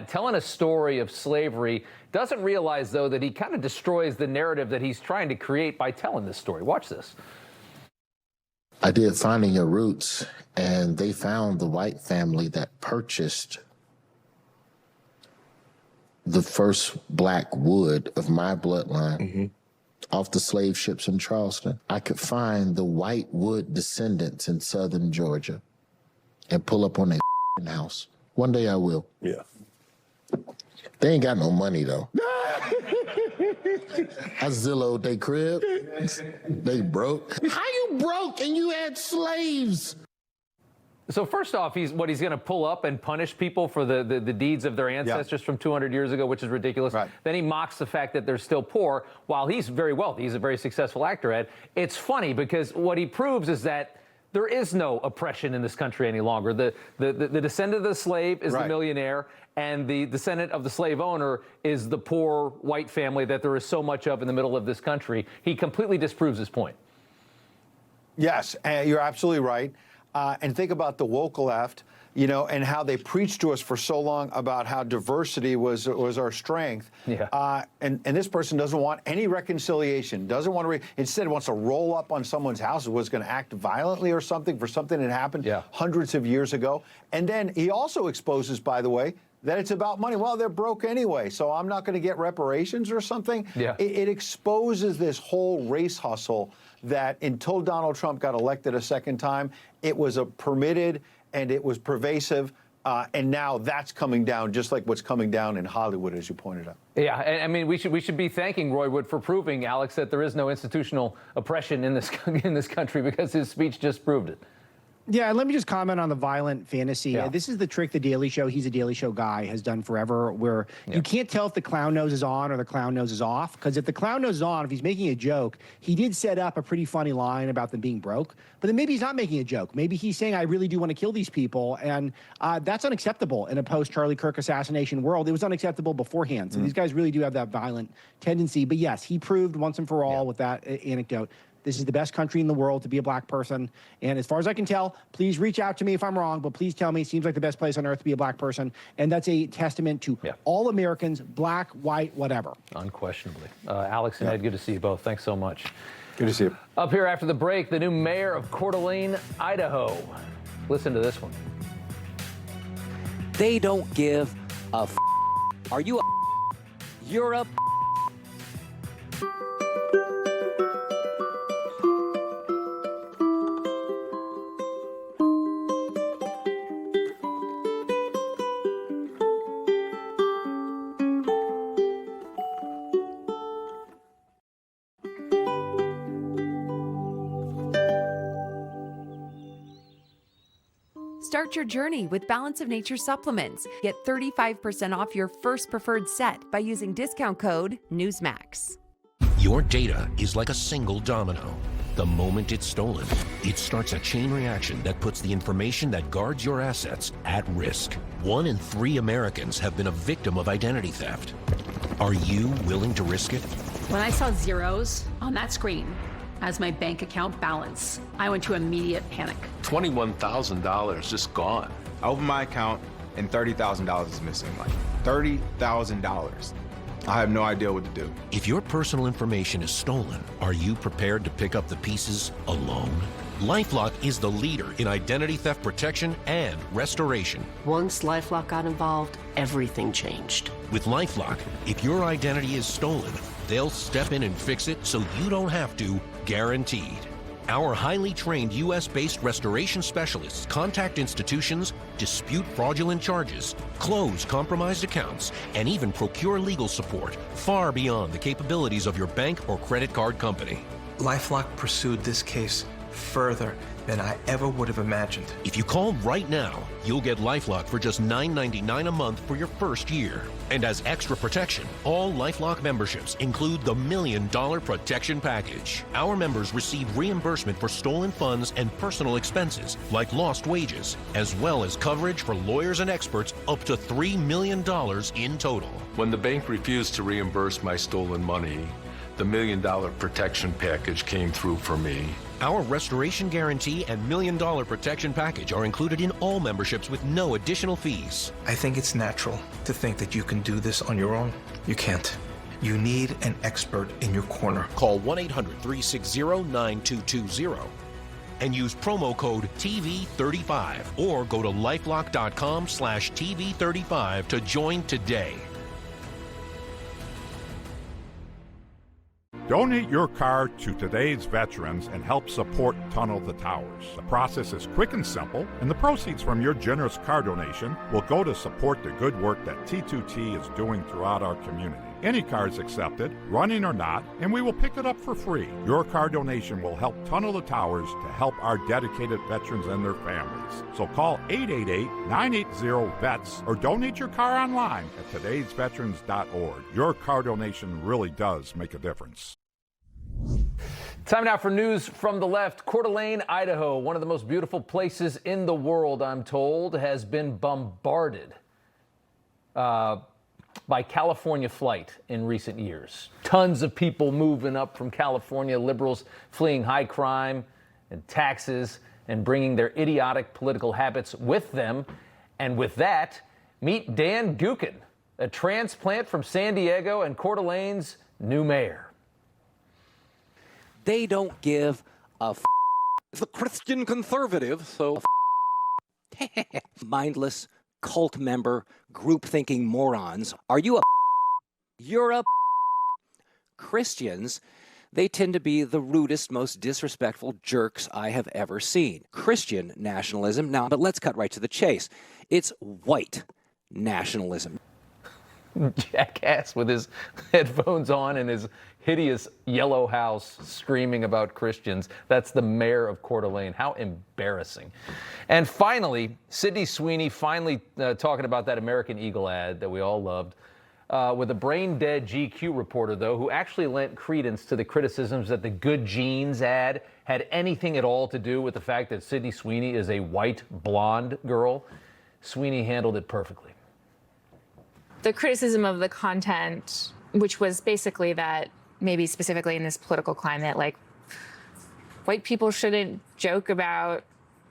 telling a story of slavery. Doesn't realize, though, that he kind of destroys the narrative that he's trying to create by telling this story. Watch this. I did Finding Your Roots, and they found the white family that purchased the first black wood of my bloodline off the slave ships in Charleston. I could find the white wood descendants in southern Georgia and pull up on their house. One day I will. Yeah. They ain't got no money, though. I Zillowed they crib. They broke. How you broke and you had slaves? So first off, what he's going to pull up and punish people for the deeds of their ancestors from 200 years ago, which is ridiculous. Right. Then he mocks the fact that they're still poor while he's very wealthy. He's a very successful actor, Ed. It's funny because what he proves is that there is no oppression in this country any longer. The descendant of the slave is the millionaire, and the descendant of the slave owner is the poor white family that there is so much of in the middle of this country. He completely disproves his point. Yes, you're absolutely right. And think about the woke left, you know, and how they preached to us for so long about how diversity was our strength. Yeah. And this person doesn't want any reconciliation, doesn't want to, instead wants to roll up on someone's house, was going to act violently or something for something that happened hundreds of years ago. And then he also exposes, by the way, that it's about money. Well, they're broke anyway, so I'm not going to get reparations or something. Yeah. It exposes this whole race hustle that until Donald Trump got elected a second time, it was a permitted and it was pervasive. And now that's coming down, just like what's coming down in Hollywood, as you pointed out. Yeah, I mean, we should be thanking Roy Wood for proving, Alex, that there is no institutional oppression in this country, because his speech just proved it. Yeah, let me just comment on the violent fantasy. Yeah. This is the trick the Daily Show, he's a Daily Show guy, has done forever, where you can't tell if the clown nose is on or the clown nose is off. Because if the clown nose is on, if he's making a joke, he did set up a pretty funny line about them being broke. But then maybe he's not making a joke. Maybe he's saying, I really do want to kill these people. And that's unacceptable in a post-Charlie Kirk assassination world. It was unacceptable beforehand. So these guys really do have that violent tendency. But yes, he proved once and for all with that anecdote, this is the best country in the world to be a black person. And as far as I can tell, please reach out to me if I'm wrong, but please tell me it seems like the best place on earth to be a black person. And that's a testament to all Americans, black, white, whatever. Unquestionably. Alex and Ed, good to see you both. Thanks so much. Good to see you. Up here after the break, the new mayor of Coeur d'Alene, Idaho. Listen to this one. They don't give a f. Are you a f? You're a f. Start your journey with Balance of Nature supplements. Get 35% off your first preferred set by using discount code Newsmax. Your data is like a single domino. The moment it's stolen, it starts a chain reaction that puts the information that guards your assets at risk. 1 in 3 Americans have been a victim of identity theft. Are you willing to risk it? When I saw zeros on that screen as my bank account balance, I went to immediate panic. $21,000 just gone. I opened my account and $30,000 is missing. Like $30,000. I have no idea what to do. If your personal information is stolen, are you prepared to pick up the pieces alone? LifeLock is the leader in identity theft protection and restoration. Once LifeLock got involved, everything changed. With LifeLock, if your identity is stolen, they'll step in and fix it so you don't have to, guaranteed. Our highly trained U.S.-based restoration specialists contact institutions, dispute fraudulent charges, close compromised accounts, and even procure legal support far beyond the capabilities of your bank or credit card company. LifeLock pursued this case further than I ever would have imagined. If you call right now, you'll get LifeLock for just $9.99 a month for your first year. And as extra protection, all LifeLock memberships include the $1 Million Protection Package. Our members receive reimbursement for stolen funds and personal expenses, like lost wages, as well as coverage for lawyers and experts up to $3 million in total. When the bank refused to reimburse my stolen money, the $1 Million Protection Package came through for me. Our Restoration Guarantee and $1 Million Protection Package are included in all memberships with no additional fees. I think it's natural to think that you can do this on your own. You can't. You need an expert in your corner. Call 1-800-360-9220 and use promo code TV35 or go to lifelock.com/TV35 to join today. Donate your car to today's veterans and help support Tunnel the Towers. The process is quick and simple, and the proceeds from your generous car donation will go to support the good work that T2T is doing throughout our community. Any car is accepted, running or not, and we will pick it up for free. Your car donation will help Tunnel the Towers to help our dedicated veterans and their families. So call 888-980-VETS or donate your car online at todaysveterans.org. Your car donation really does make a difference. Time now for news from the left. Coeur d'Alene, Idaho, one of the most beautiful places in the world, I'm told, has been bombarded by California flight in recent years. Tons of people moving up from California, liberals fleeing high crime and taxes and bringing their idiotic political habits with them. And with that, meet Dan Gukin, a transplant from San Diego and Coeur d'Alene's new mayor. They don't give a f. It's a Christian conservative, so mindless cult member, group-thinking morons. Are you a You're a Christians, they tend to be the rudest, most disrespectful jerks I have ever seen. Christian nationalism, now, but let's cut right to the chase. It's white nationalism. Jackass with his headphones on and his hideous yellow house screaming about Christians. That's the mayor of Coeur d'Alene. How embarrassing. And finally, Sydney Sweeney finally talking about that American Eagle ad that we all loved. With a brain-dead GQ reporter, though, who actually lent credence to the criticisms that the Good Genes ad had anything at all to do with the fact that Sydney Sweeney is a white, blonde girl. Sweeney handled it perfectly. The criticism of the content, which was basically that maybe specifically in this political climate, like white people shouldn't joke about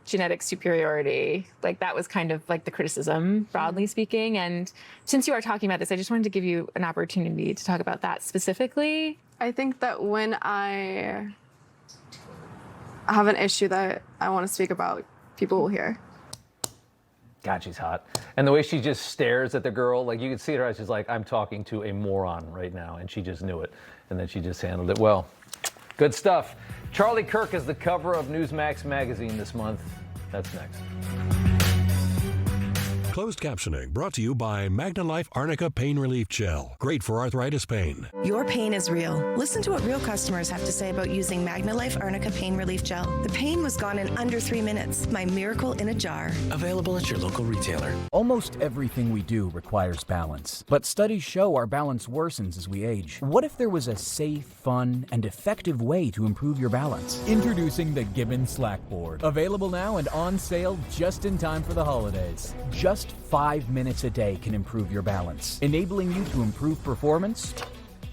genetic superiority. Like that was kind of like the criticism, broadly speaking. And since you are talking about this, I just wanted to give you an opportunity to talk about that specifically. I think that when I have an issue that I want to speak about, people will hear. God, she's hot. And the way she just stares at the girl, like you can see her eyes, she's like, I'm talking to a moron right now. And she just knew it. And then she just handled it well. Good stuff. Charlie Kirk is the cover of Newsmax magazine this month. That's next. Closed captioning brought to you by Magna Life Arnica Pain Relief Gel. Great for arthritis pain. Your pain is real. Listen to what real customers have to say about using Magna Life Arnica Pain Relief Gel. The pain was gone in under 3 minutes. My miracle in a jar. Available at your local retailer. Almost everything we do requires balance, but studies show our balance worsens as we age. What if there was a safe, fun, and effective way to improve your balance? Introducing the Gibbon Slackboard. Available now and on sale just in time for the holidays. Just 5 minutes a day can improve your balance, enabling you to improve performance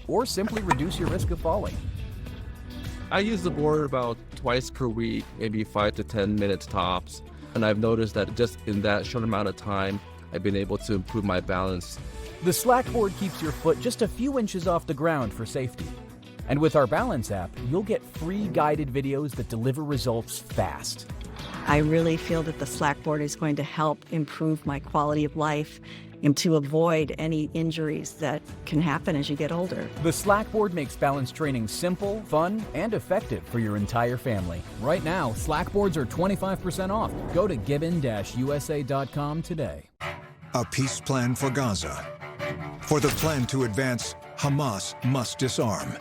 or simply reduce your risk of falling. I use the board about twice per week, maybe 5 to 10 minutes tops. And I've noticed that just in that short amount of time, I've been able to improve my balance. The Slackboard keeps your foot just a few inches off the ground for safety. And with our Balance app, you'll get free guided videos that deliver results fast. I really feel that the Slackboard is going to help improve my quality of life and to avoid any injuries that can happen as you get older. The Slackboard makes balance training simple, fun, and effective for your entire family. Right now, Slackboards are 25% off. Go to gibbon-usa.com today. A peace plan for Gaza. For the plan to advance, Hamas must disarm.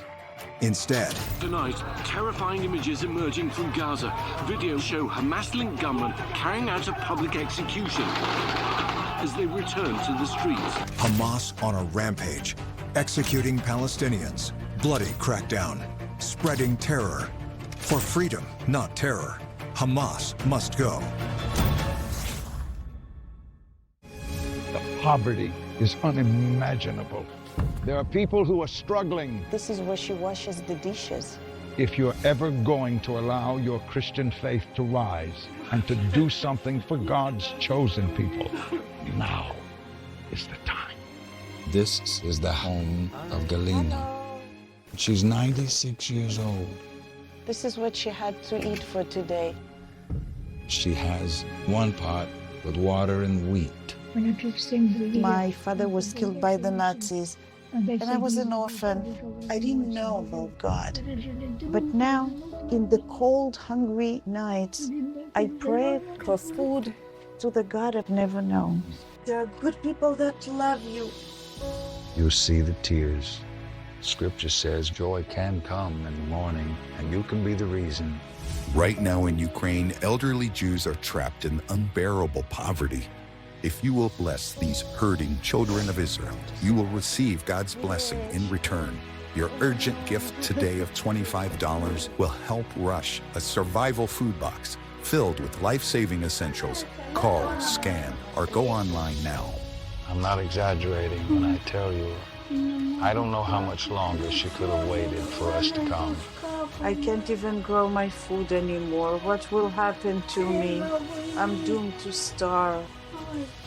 Instead, tonight, terrifying images emerging from Gaza. Videos show Hamas-linked gunmen carrying out a public execution as they return to the streets. Hamas on a rampage, executing Palestinians, bloody crackdown, spreading terror. For freedom, not terror, Hamas must go. The poverty is unimaginable. There are people who are struggling. This is where she washes the dishes. If you're ever going to allow your Christian faith to rise and to do something for God's chosen people, now is the time. This is the home of Galina. She's 96 years old. This is what she had to eat for today. She has one pot with water and wheat. My father was killed by the Nazis, and I was an orphan. I didn't know about God. But now, in the cold, hungry nights, I pray for food to the God I've never known. There are good people that love you. You see the tears. Scripture says joy can come in the morning, and you can be the reason. Right now in Ukraine, elderly Jews are trapped in unbearable poverty. If you will bless these hurting children of Israel, you will receive God's blessing in return. Your urgent gift today of $25 will help rush a survival food box filled with life-saving essentials. Call, scan, or go online now. I'm not exaggerating when I tell you, I don't know how much longer she could have waited for us to come. I can't even grow my food anymore. What will happen to me? I'm doomed to starve.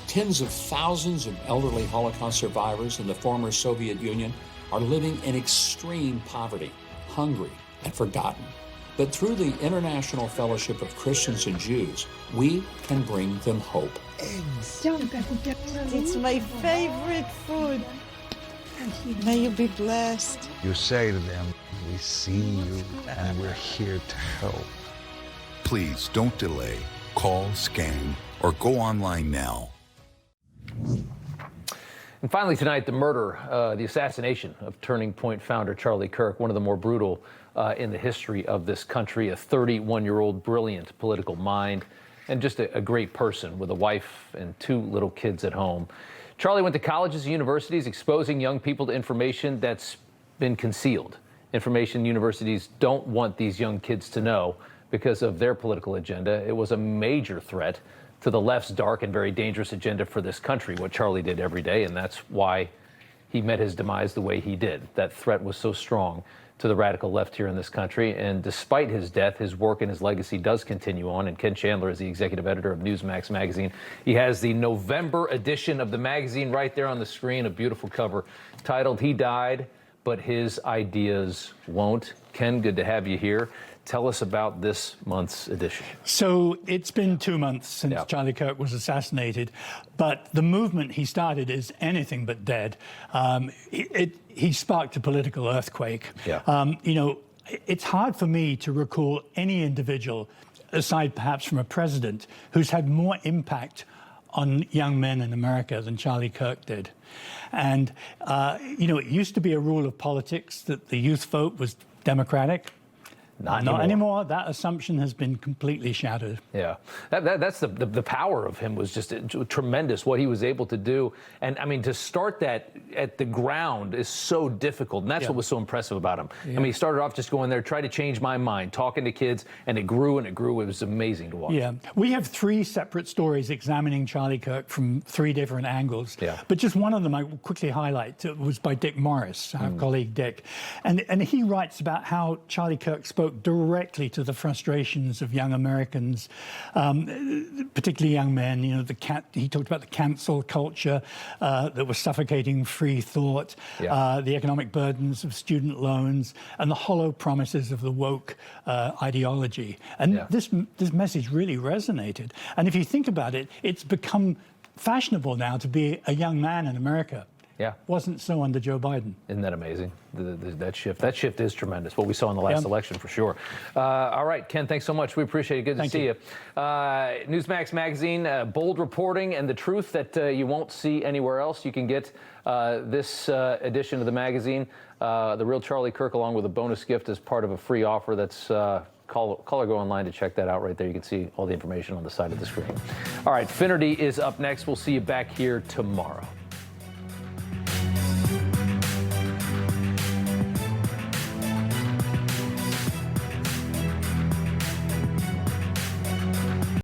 Tens of thousands of elderly Holocaust survivors in the former Soviet Union are living in extreme poverty, hungry, and forgotten. But through the International Fellowship of Christians and Jews, we can bring them hope. Eggs. It's my favorite food. May you be blessed. You say to them, we see you and we're here to help. Please don't delay. Call, scan, or go online now. And finally tonight, the murder, the assassination of Turning Point founder Charlie Kirk, one of the more brutal in the history of this country, a 31-year-old brilliant political mind and just a great person with a wife and 2 little kids at home. Charlie went to colleges and universities exposing young people to information that's been concealed, information universities don't want these young kids to know because of their political agenda. It was a major threat to the left's dark and very dangerous agenda for this country, what Charlie did every day, and that's why he met his demise the way he did. That threat was so strong to the radical left here in this country, and despite his death, his work and his legacy does continue on, and Ken Chandler is the executive editor of Newsmax magazine. He has the November edition of the magazine right there on the screen, a beautiful cover titled, "He Died, But His Ideas Won't." Ken, good to have you here. Tell us about this month's edition. So it's been 2 months since Charlie Kirk was assassinated, but the movement he started is anything but dead. He sparked a political earthquake. You know, it's hard for me to recall any individual, aside perhaps from a president, who's had more impact on young men in America than Charlie Kirk did. And, you know, it used to be a rule of politics that the youth vote was Democratic. Not anymore. That assumption has been completely shattered. Yeah, that's the power of him was just tremendous, what he was able to do. And I mean, to start that at the ground is so difficult. And that's what was so impressive about him. I mean, he started off just going there, try to change my mind, talking to kids, and it grew and it grew. It was amazing to watch. Yeah, we have 3 separate stories examining Charlie Kirk from 3 different angles. But just one of them I will quickly highlight was by Dick Morris, our colleague Dick. And he writes about how Charlie Kirk spoke directly to the frustrations of young Americans, particularly young men. You know, he talked about the cancel culture that was suffocating free thought, the economic burdens of student loans, and the hollow promises of the woke ideology. And this message really resonated. And if you think about it, it's become fashionable now to be a young man in America. Wasn't so under Joe Biden. Isn't that amazing? That shift is tremendous. What we saw in the last election, for sure. All right, Ken, thanks so much. We appreciate it. Good to see you. Newsmax magazine, bold reporting and the truth that you won't see anywhere else. You can get this edition of the magazine, The Real Charlie Kirk, along with a bonus gift as part of a free offer. That's call or go online to check that out right there. You can see all the information on the side of the screen. All right, Finnerty is up next. We'll see you back here tomorrow.